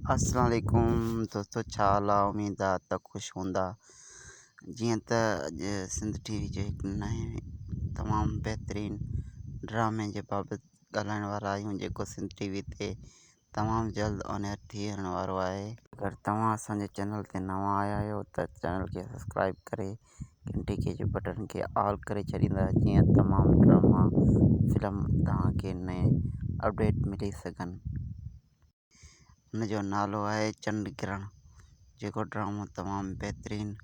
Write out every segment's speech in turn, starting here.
अस्सलाम वालेकुम दोस्तों, छा हाल आहे? उमेद आहे त ख़ुशि हूंदा। जीअं त अॼु सिंध टीवी जे हिकु नए तमामु बहितरीन ड्रामे जे बाबति ॻाल्हाइण वारा आहियूं, जेको सिंध टीवी ते तमामु जल्द ऑन एयर थियण वारो आहे। अगरि तव्हां असांजे चैनल ते नवां आया आहियो त चैनल खे सब्सक्राइब करे घंटी जे बटन खे ऑल करे छॾींदा, जीअं तमामु ड्रामा फिल्म तव्हांखे नए अपडेट मिली सघनि। हुनजो नालो आहे चंड किरण। जेको ड्रामो तमामु बहितरीन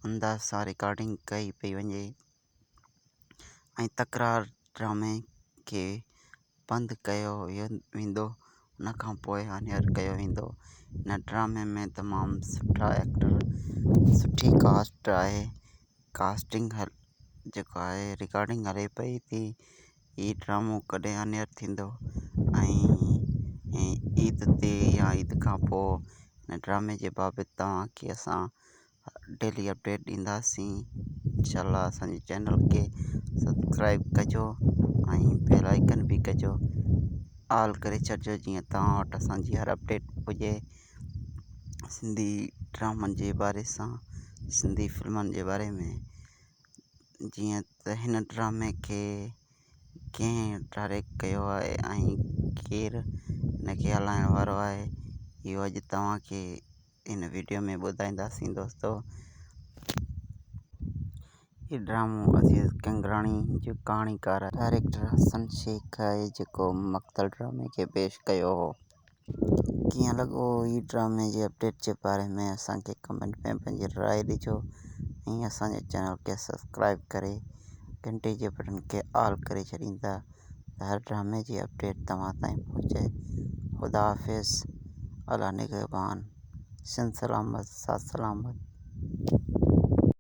अंदाज़ सां रिकॉर्डिंग कई पई वञे ऐं तकरार ड्रामे खे बंदि कयो वेंदो, उन खां पोइ ऑन एयर कयो वेंदो। हिन ड्रामे में तमामु सुठा एक्टर, सुठी कास्ट आहे। कास्टिंग जेको आहे रिकॉर्डिंग हले पई थी। हीउ ड्रामो कॾहिं ऑन एयर थींदो ऐं ईद ते या ईद खां पोइ हिन ड्रामे जे बाबति तव्हांखे असां डेली अपडेट ॾींदासीं। इंशाअल्लाह असांजे चैनल खे सब्सक्राइब कजो ऐं बेल आइकन बि कजो, ऑल करे छॾिजो, जीअं तव्हां वटि असांजी हर अपडेट हुजे सिंधी ड्रामनि जे बारे सां, सिंधी फिल्मनि जे बारे में। जीअं त हिन ड्रामे खे कंहिं डायरेक्ट कयो आहे ऐं केरु हिनखे हलाइण वारो आहे, इहो अॼु तव्हांखे हिन वीडियो में ॿुधाईंदासीं दोस्तों। हीउ ड्रामो अज़ीज़ कंगराणी जो कहाणीकार डायरेक्टर हसन शेख आहे, जेको मक़तल ड्रामे खे पेश कयो हो। कीअं लॻो हीउ ड्रामे जे अपडेट जे बारे में असांखे कमेंट में पंहिंजी राय ॾिजो ऐं असांजे चैनल खे सब्सक्राइब करे घंटे जे बटन खे ऑल करे छॾींदा त हर ड्रामे जी अपडेट तव्हां ताईं पहुचे। ख़ुदा हाफ़िज़, अल्लाह निगहबान, सिंध सलामत, साथ सलामत।